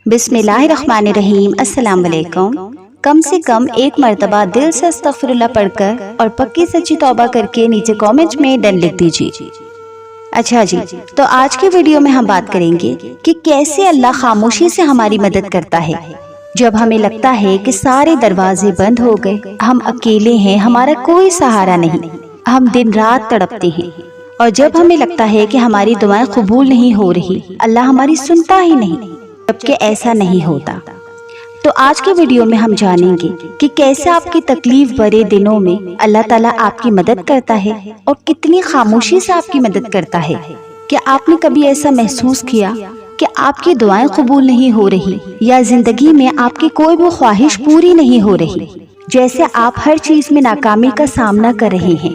بسم اللہ الرحمن الرحیم۔ السلام علیکم۔ کم سے کم ایک مرتبہ دل سے استغفر اللہ پڑھ کر اور پکی سچی توبہ کر کے نیچے کامنٹ میں ڈن لکھ دیجیے۔ اچھا جی، تو آج کی ویڈیو میں ہم بات کریں گے کہ کیسے اللہ خاموشی سے ہماری مدد کرتا ہے جب ہمیں لگتا ہے کہ سارے دروازے بند ہو گئے، ہم اکیلے ہیں، ہمارا کوئی سہارا نہیں، ہم دن رات تڑپتے ہیں، اور جب ہمیں لگتا ہے کہ ہماری دعائیں قبول نہیں ہو رہی، اللہ ہماری سنتا ہی نہیں، جبکہ ایسا نہیں ہوتا۔ تو آج کے ویڈیو میں ہم جانیں گے کہ کیسے آپ کی تکلیف بھرے دنوں میں اللہ تعالیٰ آپ کی مدد کرتا ہے اور کتنی خاموشی سے آپ کی مدد کرتا ہے۔ کیا آپ نے کبھی ایسا محسوس کیا کہ آپ کی دعائیں قبول نہیں ہو رہی یا زندگی میں آپ کی کوئی بھی خواہش پوری نہیں ہو رہی، جیسے آپ ہر چیز میں ناکامی کا سامنا کر رہے ہیں؟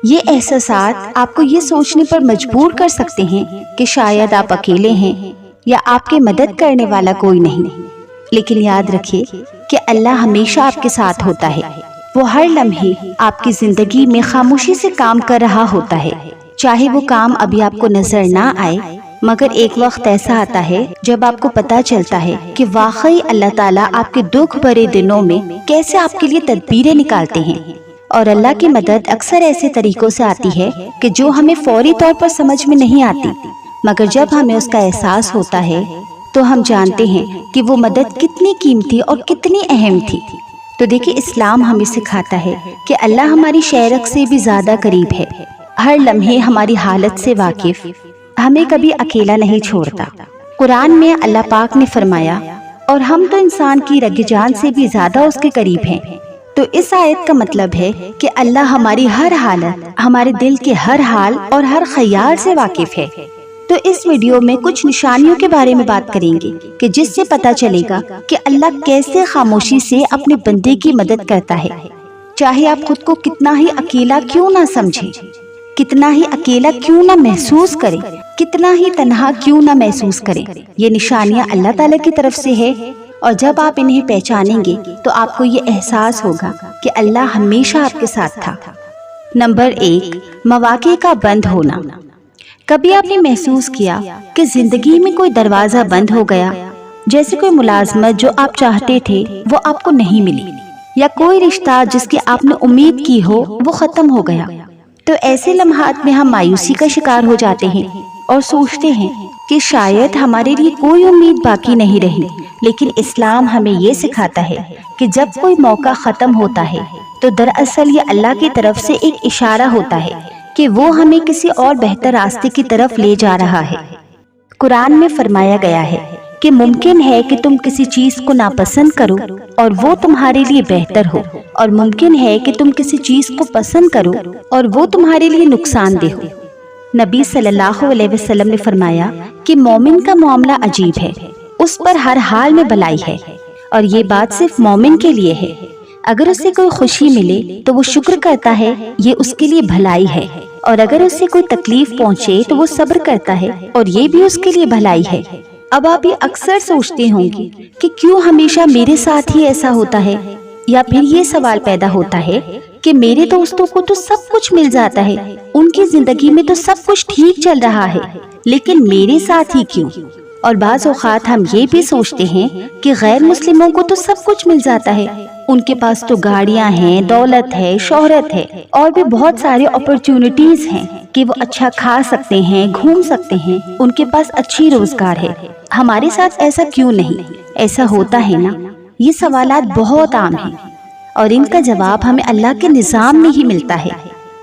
یہ احساسات آپ کو یہ سوچنے پر مجبور کر سکتے ہیں کہ شاید آپ اکیلے ہیں یا آپ کی مدد کرنے والا کوئی نہیں، لیکن یاد رکھیے کہ اللہ ہمیشہ آپ کے ساتھ ہوتا ہے۔ وہ ہر لمحے آپ کی زندگی میں خاموشی سے کام کر رہا ہوتا ہے، چاہے وہ کام ابھی آپ کو نظر نہ آئے، مگر ایک وقت ایسا آتا ہے جب آپ کو پتہ چلتا ہے کہ واقعی اللہ تعالیٰ آپ کے دکھ بھرے دنوں میں کیسے آپ کے لیے تدبیریں نکالتے ہیں۔ اور اللہ کی مدد اکثر ایسے طریقوں سے آتی ہے کہ جو ہمیں فوری طور پر سمجھ میں نہیں آتی، مگر جب ہمیں اس کا احساس ہوتا ہے تو ہم جانتے ہیں کہ وہ مدد کتنی قیمتی اور کتنی اہم تھی۔ تو دیکھیں، اسلام ہمیں سکھاتا ہے کہ اللہ ہماری شہرک سے بھی زیادہ قریب ہے، ہر لمحے ہماری حالت سے واقف، ہمیں کبھی اکیلا نہیں چھوڑتا۔ قرآن میں اللہ پاک نے فرمایا، اور ہم تو انسان کی رگ جان سے بھی زیادہ اس کے قریب ہیں۔ تو اس آیت کا مطلب ہے کہ اللہ ہماری ہر حالت، ہمارے دل کے ہر حال اور ہر خیال سے واقف ہے۔ تو اس ویڈیو میں کچھ نشانیوں کے بارے میں بات کریں گے کہ جس سے پتہ چلے گا کہ اللہ کیسے خاموشی سے اپنے بندے کی مدد کرتا ہے، چاہے آپ خود کو کتنا ہی اکیلا کیوں نہ سمجھیں، کتنا ہی اکیلا کیوں نہ محسوس کریں، کتنا ہی تنہا کیوں نہ محسوس کریں۔ یہ نشانیاں اللہ تعالیٰ کی طرف سے ہے، اور جب آپ انہیں پہچانیں گے تو آپ کو یہ احساس ہوگا کہ اللہ ہمیشہ آپ کے ساتھ تھا۔ نمبر 1، مواقع کا بند ہونا۔ کبھی آپ نے محسوس کیا کہ زندگی میں کوئی دروازہ بند ہو گیا، جیسے کوئی ملازمت جو آپ چاہتے تھے وہ آپ کو نہیں ملی، یا کوئی رشتہ جس کی آپ نے امید کی ہو وہ ختم ہو گیا؟ تو ایسے لمحات میں ہم مایوسی کا شکار ہو جاتے ہیں اور سوچتے ہیں کہ شاید ہمارے لیے کوئی امید باقی نہیں رہی، لیکن اسلام ہمیں یہ سکھاتا ہے کہ جب کوئی موقع ختم ہوتا ہے تو دراصل یہ اللہ کی طرف سے ایک اشارہ ہوتا ہے کہ وہ ہمیں کسی اور بہتر راستے کی طرف لے جا رہا ہے۔ قرآن میں فرمایا گیا ہے کہ ممکن ہے کہ تم کسی چیز کو ناپسند کرو اور وہ تمہارے لیے بہتر ہو، اور ممکن ہے کہ تم کسی چیز کو پسند کرو اور وہ تمہارے لیے نقصان دہ ہو۔ نبی صلی اللہ علیہ وسلم نے فرمایا کہ مومن کا معاملہ عجیب ہے، اس پر ہر حال میں بھلائی ہے، اور یہ بات صرف مومن کے لیے ہے۔ اگر اسے کوئی خوشی ملے تو وہ شکر کرتا ہے، یہ اس کے لیے بھلائی ہے، اور اگر اسے کوئی تکلیف پہنچے تو وہ صبر کرتا ہے، اور یہ بھی اس کے لیے بھلائی ہے۔ اب آپ یہ اکثر سوچتے ہوں گے کہ کیوں ہمیشہ میرے ساتھ ہی ایسا ہوتا ہے، یا پھر یہ سوال پیدا ہوتا ہے کہ میرے دوستوں کو تو سب کچھ مل جاتا ہے، ان کی زندگی میں تو سب کچھ ٹھیک چل رہا ہے، لیکن میرے ساتھ ہی کیوں؟ اور بعض اوقات ہم یہ بھی سوچتے ہیں کہ غیر مسلموں کو تو سب کچھ مل جاتا ہے، ان کے پاس تو گاڑیاں ہیں، دولت ہے، شہرت ہے، اور بھی بہت ساری اپرچونٹیز ہیں کہ وہ اچھا کھا سکتے ہیں، گھوم سکتے ہیں، ان کے پاس اچھی روزگار ہے، ہمارے ساتھ ایسا کیوں نہیں؟ ایسا ہوتا ہے نا؟ یہ سوالات بہت عام ہیں، اور ان کا جواب ہمیں اللہ کے نظام میں ہی ملتا ہے۔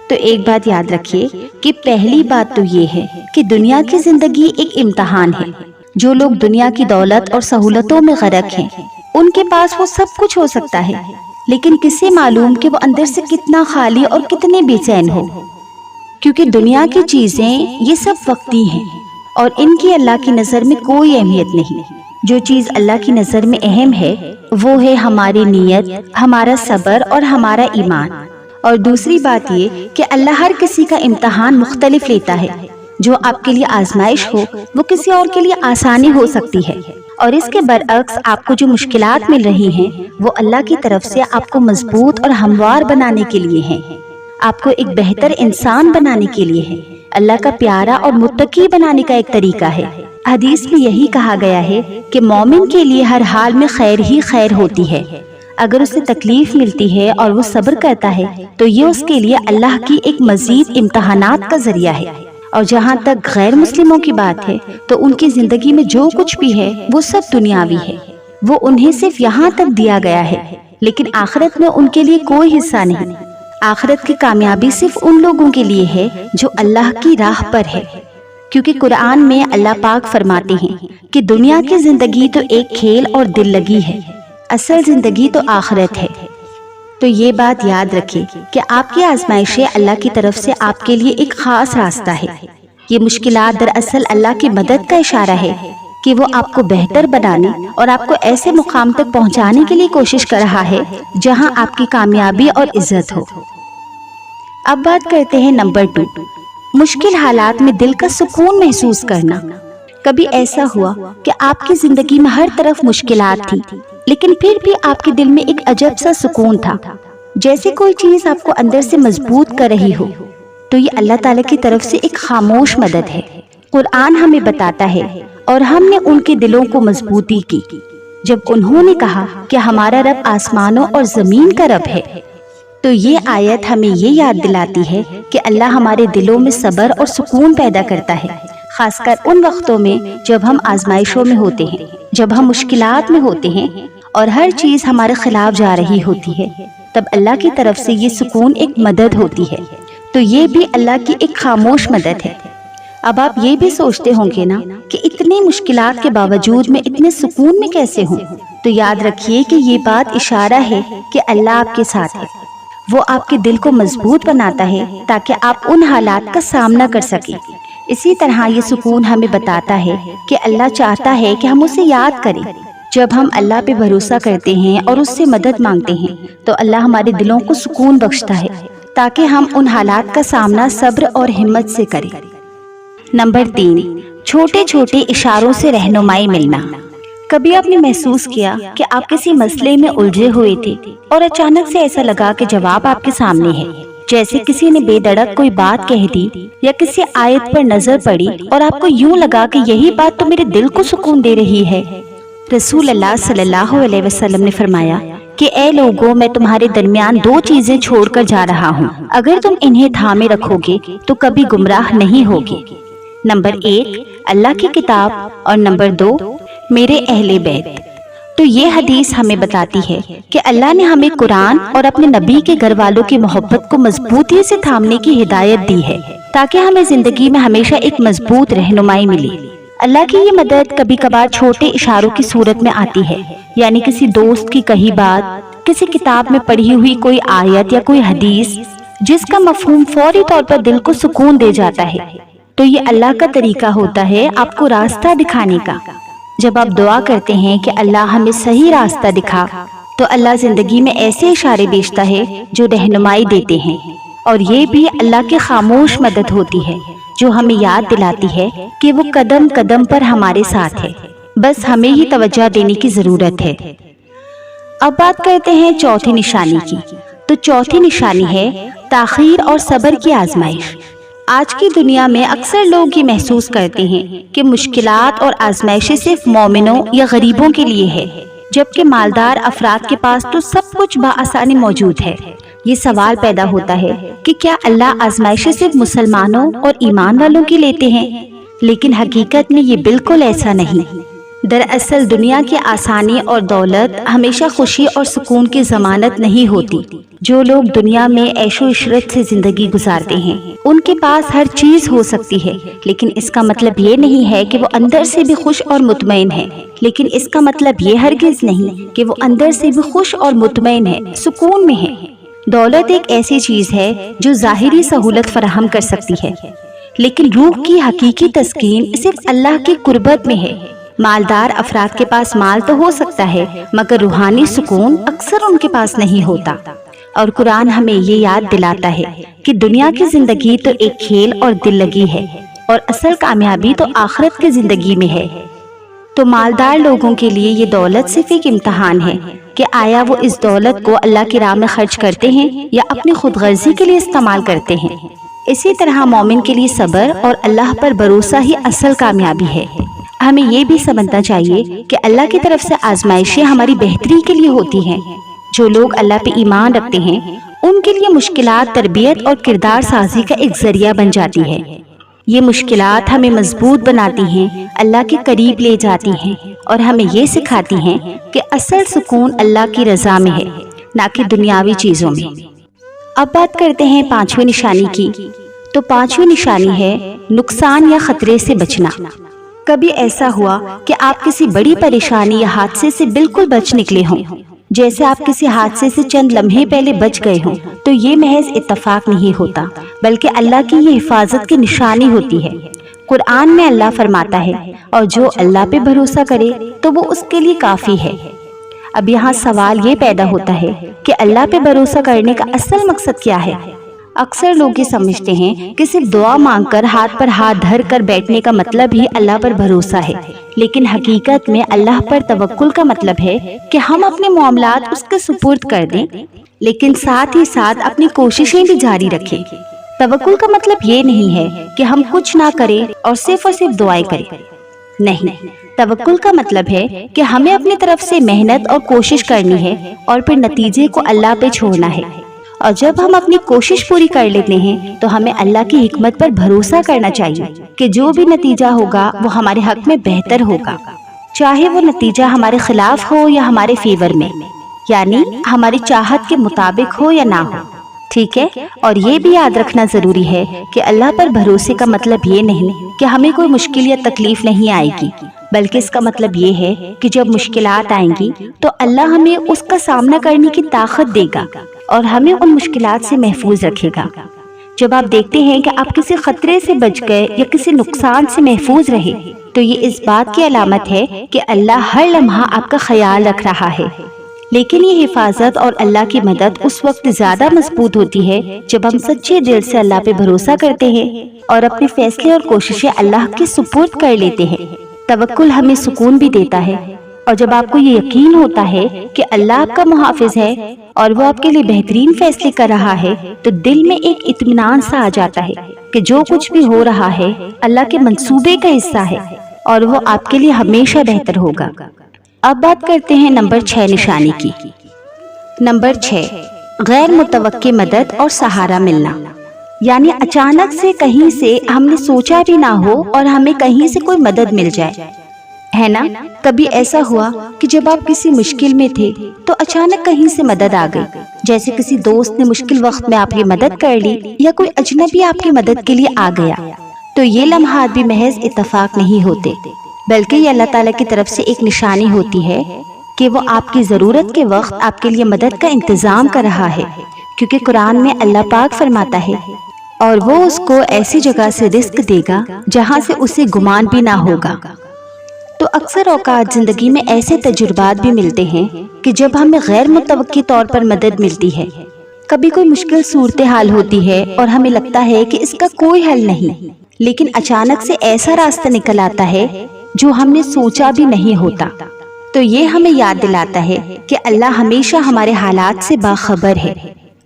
تو ایک بات یاد رکھیے کہ پہلی بات تو یہ ہے کہ دنیا کی زندگی ایک امتحان ہے۔ جو لوگ دنیا کی دولت اور سہولتوں میں غرق ہیں، ان کے پاس وہ سب کچھ ہو سکتا ہے، لیکن کسے معلوم کہ وہ اندر سے کتنا خالی اور کتنے بے چین ہو، کیونکہ دنیا کی چیزیں یہ سب وقتی ہیں، اور ان کی اللہ کی نظر میں کوئی اہمیت نہیں۔ جو چیز اللہ کی نظر میں اہم ہے وہ ہے ہماری نیت، ہمارا صبر اور ہمارا ایمان۔ اور دوسری بات یہ کہ اللہ ہر کسی کا امتحان مختلف لیتا ہے، جو آپ کے لیے آزمائش ہو وہ کسی اور کے لیے آسانی ہو سکتی ہے، اور اس کے برعکس آپ کو جو مشکلات مل رہی ہیں وہ اللہ کی طرف سے آپ کو مضبوط اور ہموار بنانے کے لیے ہیں، آپ کو ایک بہتر انسان بنانے کے لیے ہے۔ اللہ کا پیارا اور متقی بنانے کا ایک طریقہ ہے۔ حدیث میں یہی کہا گیا ہے کہ مومن کے لیے ہر حال میں خیر ہی خیر ہوتی ہے۔ اگر اسے تکلیف ملتی ہے اور وہ صبر کرتا ہے تو یہ اس کے لیے اللہ کی ایک مزید امتحانات کا ذریعہ ہے۔ اور جہاں تک غیر مسلموں کی بات ہے تو ان کی زندگی میں جو کچھ بھی ہے وہ سب دنیاوی ہے، وہ انہیں صرف یہاں تک دیا گیا ہے، لیکن آخرت میں ان کے لیے کوئی حصہ نہیں۔ آخرت کی کامیابی صرف ان لوگوں کے لیے ہے جو اللہ کی راہ پر ہے، کیونکہ قرآن میں اللہ پاک فرماتے ہیں کہ دنیا کی زندگی تو ایک کھیل اور دل لگی ہے، اصل زندگی تو آخرت ہے۔ تو یہ بات یاد رکھیں کہ آپ کی آزمائشیں اللہ کی طرف سے آپ کے لیے ایک خاص راستہ ہے۔ یہ مشکلات دراصل اللہ کی مدد کا اشارہ ہے کہ وہ آپ کو بہتر بنانے اور آپ کو ایسے مقام تک پہنچانے کے لیے کوشش کر رہا ہے جہاں آپ کی کامیابی اور عزت ہو۔ اب بات کرتے ہیں نمبر 2، مشکل حالات میں دل کا سکون محسوس کرنا۔ کبھی ایسا ہوا کہ آپ کی زندگی میں ہر طرف مشکلات تھی، لیکن پھر بھی آپ کے دل میں ایک عجب سا سکون تھا، جیسے کوئی چیز آپ کو اندر سے مضبوط کر رہی ہو؟ تو یہ اللہ تعالیٰ کی طرف سے ایک خاموش مدد ہے۔ قرآن ہمیں بتاتا ہے اور ہم نے ان کے دلوں کو مضبوطی کی جب انہوں نے کہا کہ ہمارا رب آسمانوں اور زمین کا رب ہے۔ تو یہ آیت ہمیں یہ یاد دلاتی ہے کہ اللہ ہمارے دلوں میں صبر اور سکون پیدا کرتا ہے، خاص کر ان وقتوں میں جب ہم آزمائشوں میں ہوتے ہیں، جب ہم مشکلات میں ہوتے ہیں اور ہر چیز ہمارے خلاف جا رہی ہوتی ہے، تب اللہ کی طرف سے یہ سکون ایک مدد ہوتی ہے۔ تو یہ بھی اللہ کی ایک خاموش مدد ہے۔ اب آپ یہ بھی سوچتے ہوں گے نا کہ اتنی مشکلات کے باوجود میں اتنے سکون میں کیسے ہوں؟ تو یاد رکھیے کہ یہ بات اشارہ ہے کہ اللہ آپ کے ساتھ ہے، وہ آپ کے دل کو مضبوط بناتا ہے تاکہ آپ ان حالات کا سامنا کر سکیں۔ اسی طرح یہ سکون ہمیں بتاتا ہے کہ اللہ چاہتا ہے کہ ہم اسے یاد کریں۔ جب ہم اللہ پہ بھروسہ کرتے ہیں اور اس سے مدد مانگتے ہیں تو اللہ ہمارے دلوں کو سکون بخشتا ہے تاکہ ہم ان حالات کا سامنا صبر اور ہمت سے کریں۔ نمبر 3، چھوٹے چھوٹے اشاروں سے رہنمائی ملنا۔ کبھی آپ نے محسوس کیا کہ آپ کسی مسئلے میں الجھے ہوئے تھے اور اچانک سے ایسا لگا کہ جواب آپ کے سامنے ہے، جیسے کسی نے بے دڑک کوئی بات کہہ دی یا کسی آیت پر نظر پڑی اور آپ کو یوں لگا کہ یہی بات تو میرے دل کو سکون دے رہی ہے۔ رسول اللہ صلی اللہ علیہ وسلم نے فرمایا کہ اے لوگوں، میں تمہارے درمیان 2 چیزیں چھوڑ کر جا رہا ہوں، اگر تم انہیں تھامے رکھو گے تو کبھی گمراہ نہیں ہوگے۔ نمبر 1، اللہ کی کتاب، اور نمبر 2، میرے اہل بیت۔ تو یہ حدیث ہمیں بتاتی ہے کہ اللہ نے ہمیں قرآن اور اپنے نبی کے گھر والوں کی محبت کو مضبوطی سے تھامنے کی ہدایت دی ہے تاکہ ہمیں زندگی میں ہمیشہ ایک مضبوط رہنمائی ملے۔ اللہ کی یہ مدد کبھی کبھار چھوٹے اشاروں کی صورت میں آتی ہے، یعنی کسی دوست کی کہی بات، کسی کتاب میں پڑھی ہوئی کوئی آیت یا کوئی حدیث جس کا مفہوم فوری طور پر دل کو سکون دے جاتا ہے۔ تو یہ اللہ کا طریقہ ہوتا ہے آپ کو راستہ دکھانے کا۔ جب آپ دعا کرتے ہیں کہ اللہ ہمیں صحیح راستہ دکھا، تو اللہ زندگی میں ایسے اشارے بھیجتا ہے جو رہنمائی دیتے ہیں، اور یہ بھی اللہ کی خاموش مدد ہوتی ہے جو ہمیں یاد دلاتی ہے کہ وہ قدم قدم پر ہمارے ساتھ ہے، بس ہمیں ہی توجہ دینے کی ضرورت ہے۔ اب بات کرتے ہیں چوتھی نشانی کی۔ تو چوتھی نشانی ہے تاخیر اور صبر کی آزمائش۔ آج کی دنیا میں اکثر لوگ یہ محسوس کرتے ہیں کہ مشکلات اور آزمائشیں صرف مومنوں یا غریبوں کے لیے ہے، جبکہ مالدار افراد کے پاس تو سب کچھ بآسانی موجود ہے۔ یہ سوال پیدا ہوتا ہے کہ کیا اللہ آزمائشیں صرف مسلمانوں اور ایمان والوں کی لیتے ہیں؟ لیکن حقیقت میں یہ بالکل ایسا نہیں۔ دراصل دنیا کی آسانی اور دولت ہمیشہ خوشی اور سکون کی ضمانت نہیں ہوتی۔ جو لوگ دنیا میں عیش و عشرت سے زندگی گزارتے ہیں ان کے پاس ہر چیز ہو سکتی ہے، لیکن اس کا مطلب یہ نہیں ہے کہ وہ اندر سے بھی خوش اور مطمئن ہے۔ لیکن اس کا مطلب یہ ہرگز نہیں کہ وہ اندر سے بھی خوش اور مطمئن ہے، سکون میں ہے۔ دولت ایک ایسی چیز ہے جو ظاہری سہولت فراہم کر سکتی ہے، لیکن روح کی حقیقی تسکین صرف اللہ کی قربت میں ہے۔ مالدار افراد کے پاس مال تو ہو سکتا ہے، مگر روحانی سکون اکثر ان کے پاس نہیں ہوتا۔ اور قرآن ہمیں یہ یاد دلاتا ہے کہ دنیا کی زندگی تو ایک کھیل اور دل لگی ہے، اور اصل کامیابی تو آخرت کی زندگی میں ہے۔ تو مالدار لوگوں کے لیے یہ دولت صرف ایک امتحان ہے کہ آیا وہ اس دولت کو اللہ کی راہ میں خرچ کرتے ہیں یا اپنی خود غرضی کے لیے استعمال کرتے ہیں۔ اسی طرح مومن کے لیے صبر اور اللہ پر بھروسہ ہی اصل کامیابی ہے۔ ہمیں یہ بھی سمجھنا چاہیے کہ اللہ کی طرف سے آزمائشیں ہماری بہتری کے لیے ہوتی ہیں۔ جو لوگ اللہ پہ ایمان رکھتے ہیں ان کے لیے مشکلات تربیت اور کردار سازی کا ایک ذریعہ بن جاتی ہے۔ یہ مشکلات ہمیں مضبوط بناتی ہیں، اللہ کے قریب لے جاتی ہیں اور ہمیں یہ سکھاتی ہیں کہ اصل سکون اللہ کی رضا میں ہے، نہ کہ دنیاوی چیزوں میں۔ اب بات کرتے ہیں پانچویں نشانی کی۔ تو پانچویں نشانی ہے نقصان یا خطرے سے بچنا۔ کبھی ایسا ہوا کہ آپ کسی بڑی پریشانی یا حادثے سے بالکل بچ نکلے ہوں، جیسے آپ کسی حادثے سے چند لمحے پہلے بچ گئے ہوں، تو یہ محض اتفاق نہیں ہوتا بلکہ اللہ کی یہ حفاظت کی نشانی ہوتی ہے۔ قرآن میں اللہ فرماتا ہے اور جو اللہ پہ بھروسہ کرے تو وہ اس کے لیے کافی ہے۔ اب یہاں سوال یہ پیدا ہوتا ہے کہ اللہ پہ بھروسہ کرنے کا اصل مقصد کیا ہے؟ اکثر لوگ یہ سمجھتے ہیں کہ صرف دعا مانگ کر ہاتھ پر ہاتھ دھر کر بیٹھنے کا مطلب ہی اللہ پر بھروسہ ہے، لیکن حقیقت میں اللہ پر توکل کا مطلب ہے کہ ہم اپنے معاملات اس کے سپرد کر دیں، لیکن ساتھ ہی ساتھ اپنی کوششیں بھی جاری رکھیں۔ توکل کا مطلب یہ نہیں ہے کہ ہم کچھ نہ کریں اور صرف دعائیں کریں، نہیں، توکل کا مطلب ہے کہ ہمیں اپنی طرف سے محنت اور کوشش کرنی ہے اور پھر نتیجے کو اللہ پہ چھوڑنا ہے۔ اور جب ہم اپنی کوشش پوری کر لیتے ہیں تو ہمیں اللہ کی حکمت پر بھروسہ کرنا چاہیے کہ جو بھی نتیجہ ہوگا وہ ہمارے حق میں بہتر ہوگا، چاہے وہ نتیجہ ہمارے خلاف ہو یا ہمارے فیور میں، یعنی ہماری چاہت کے مطابق ہو یا نہ ہو، ٹھیک ہے۔ اور یہ بھی یاد رکھنا ضروری ہے کہ اللہ پر بھروسے کا مطلب یہ نہیں کہ ہمیں کوئی مشکل یا تکلیف نہیں آئے گی، بلکہ اس کا مطلب یہ ہے کہ جب مشکلات آئیں گی تو اللہ ہمیں اس کا سامنا کرنے کی طاقت دے گا اور ہمیں ان مشکلات سے محفوظ رکھے گا۔ جب آپ دیکھتے ہیں کہ آپ کسی خطرے سے بچ گئے یا کسی نقصان سے محفوظ رہے تو یہ اس بات کی علامت ہے کہ اللہ ہر لمحہ آپ کا خیال رکھ رہا ہے۔ لیکن یہ حفاظت اور اللہ کی مدد اس وقت زیادہ مضبوط ہوتی ہے جب ہم سچے دل سے اللہ پہ بھروسہ کرتے ہیں اور اپنے فیصلے اور کوششیں اللہ کے سپرد کر لیتے ہیں۔ توکل ہمیں سکون بھی دیتا ہے، اور جب آپ کو یہ یقین ہوتا ہے کہ اللہ آپ کا محافظ ہے اور وہ آپ کے لیے بہترین فیصلے کر رہا ہے تو دل میں ایک اطمینان سا آ جاتا ہے کہ جو کچھ بھی ہو رہا ہے اللہ کے منصوبے کا حصہ ہے اور وہ آپ کے لیے ہمیشہ بہتر ہوگا۔ اب بات کرتے ہیں نمبر 6 نشانی کی۔ نمبر 6، غیر متوقع مدد اور سہارا ملنا، یعنی اچانک سے کہیں سے ہم نے سوچا بھی نہ ہو اور ہمیں کہیں سے کوئی مدد مل جائے، ہے نا؟ کبھی ایسا ہوا کہ جب آپ کسی مشکل میں تھے تو اچانک کہیں سے مدد آ گئی، جیسے کسی دوست نے مشکل وقت میں آپ کی مدد کر لی یا کوئی اجنبی آپ کی مدد کے لیے آ گیا۔ تو یہ لمحات بھی محض اتفاق نہیں ہوتے بلکہ یہ اللہ تعالیٰ کی طرف سے ایک نشانی ہوتی ہے کہ وہ آپ کی ضرورت کے وقت آپ کے لیے مدد کا انتظام کر رہا ہے، کیونکہ قرآن میں اللہ پاک فرماتا ہے اور وہ اس کو ایسی جگہ سے رزق دے گا جہاں سے اسے گمان بھی نہ ہوگا۔ تو اکثر اوقات زندگی میں ایسے تجربات بھی ملتے ہیں کہ جب ہمیں غیر متوقع طور پر مدد ملتی ہے۔ کبھی کوئی مشکل صورتحال ہوتی ہے اور ہمیں لگتا ہے کہ اس کا کوئی حل نہیں، لیکن اچانک سے ایسا راستہ نکل آتا ہے جو ہم نے سوچا بھی نہیں ہوتا۔ تو یہ ہمیں یاد دلاتا ہے کہ اللہ ہمیشہ ہمارے حالات سے باخبر ہے،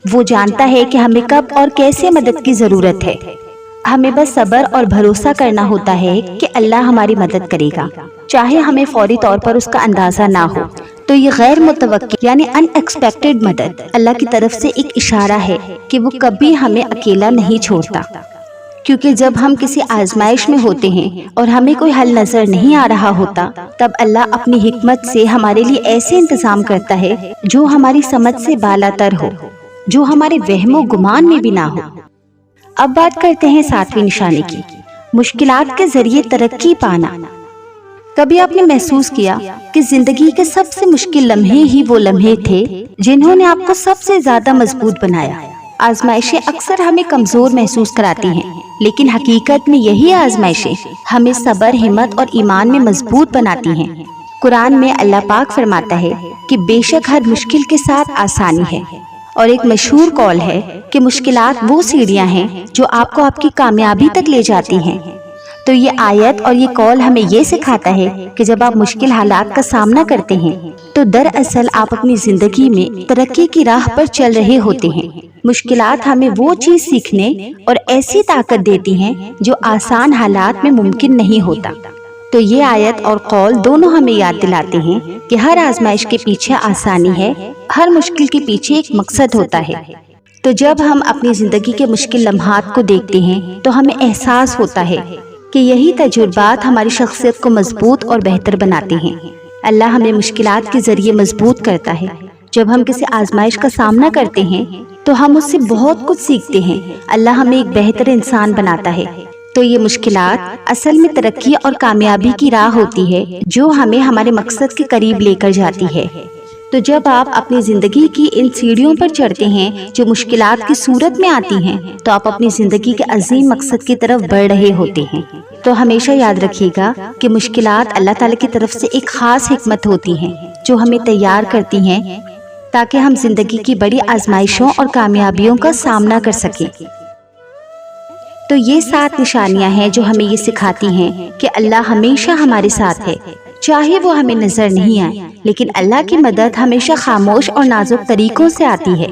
وہ جانتا ہے کہ ہمیں کب اور کیسے مدد کی ضرورت ہے۔ ہمیں بس صبر اور بھروسہ کرنا ہوتا ہے کہ اللہ ہماری مدد کرے گا، چاہے ہمیں فوری طور پر اس کا اندازہ نہ ہو۔ تو یہ غیر متوقع یعنی ان ایکسپیکٹڈ مدد اللہ کی طرف سے ایک اشارہ ہے کہ وہ کبھی ہمیں اکیلا نہیں چھوڑتا، کیونکہ جب ہم کسی آزمائش میں ہوتے ہیں اور ہمیں کوئی حل نظر نہیں آ رہا ہوتا تب اللہ اپنی حکمت سے ہمارے لیے ایسے انتظام کرتا ہے جو ہماری سمجھ سے بالا تر ہو، جو ہمارے وہم و گمان میں بھی نہ ہو۔ اب بات کرتے ہیں 7ویں نشانی کی، مشکلات کے ذریعے ترقی پانا۔ کبھی آپ نے محسوس کیا کہ زندگی کے سب سے مشکل لمحے ہی وہ لمحے تھے جنہوں نے آپ کو سب سے زیادہ مضبوط بنایا؟ آزمائشیں اکثر ہمیں کمزور محسوس کراتی ہیں، لیکن حقیقت میں یہی آزمائشیں ہمیں صبر، ہمت اور ایمان میں مضبوط بناتی ہیں۔ قرآن میں اللہ پاک فرماتا ہے کہ بے شک ہر مشکل کے ساتھ آسانی ہے، اور ایک مشہور قول ہے کہ مشکلات وہ سیڑھیاں ہیں جو آپ کو آپ کی کامیابی تک لے جاتی ہیں۔ تو یہ آیت اور یہ قول ہمیں یہ سکھاتا ہے کہ جب آپ مشکل حالات کا سامنا کرتے ہیں تو دراصل آپ اپنی زندگی میں ترقی کی راہ پر چل رہے ہوتے ہیں۔ مشکلات ہمیں وہ چیز سیکھنے اور ایسی طاقت دیتی ہیں جو آسان حالات میں ممکن نہیں ہوتا۔ تو یہ آیت اور قول دونوں ہمیں یاد دلاتے ہیں کہ ہر آزمائش کے پیچھے آسانی ہے، ہر مشکل کے پیچھے ایک مقصد ہوتا ہے۔ تو جب ہم اپنی زندگی کے مشکل لمحات کو دیکھتے ہیں تو ہمیں احساس ہوتا ہے کہ یہی تجربات ہماری شخصیت کو مضبوط اور بہتر بناتے ہیں۔ اللہ ہمیں مشکلات کے ذریعے مضبوط کرتا ہے۔ جب ہم کسی آزمائش کا سامنا کرتے ہیں تو ہم اس سے بہت کچھ سیکھتے ہیں۔ اللہ ہمیں ایک بہتر انسان بناتا ہے۔ تو یہ مشکلات اصل میں ترقی اور کامیابی کی راہ ہوتی ہے جو ہمیں ہمارے مقصد کے قریب لے کر جاتی ہے۔ تو جب آپ اپنی زندگی کی ان سیڑھیوں پر چڑھتے ہیں جو مشکلات کی صورت میں آتی ہیں تو آپ اپنی زندگی کے عظیم مقصد کی طرف بڑھ رہے ہوتے ہیں۔ تو ہمیشہ یاد رکھیے گا کہ مشکلات اللہ تعالیٰ کی طرف سے ایک خاص حکمت ہوتی ہیں جو ہمیں تیار کرتی ہیں تاکہ ہم زندگی کی بڑی آزمائشوں اور کامیابیوں کا سامنا کر سکیں۔ تو یہ 7 نشانیاں ہیں جو ہمیں یہ سکھاتی ہیں کہ اللہ ہمیشہ ہمارے ساتھ ہے، چاہے وہ ہمیں نظر نہیں آئے، لیکن اللہ کی مدد ہمیشہ خاموش اور نازک طریقوں سے آتی ہے۔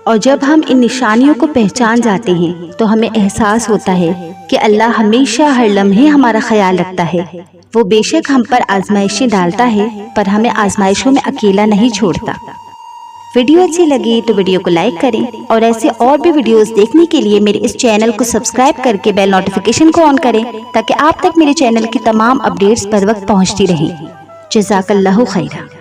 اور جب ہم ان نشانیوں کو پہچان جاتے ہیں تو ہمیں احساس ہوتا ہے کہ اللہ ہمیشہ ہر لمحے ہمارا خیال رکھتا ہے۔ وہ بے شک ہم پر آزمائشیں ڈالتا ہے پر ہمیں آزمائشوں میں اکیلا نہیں چھوڑتا۔ ویڈیو اچھی لگی تو ویڈیو کو لائک کریں اور ایسے اور بھی ویڈیوز دیکھنے کے لیے میرے اس چینل کو سبسکرائب کر کے بیل نوٹیفیکیشن کو آن کریں تاکہ آپ تک میرے چینل کی تمام اپڈیٹس پر وقت پہنچتی رہیں۔ جزاک اللہ خیرہ۔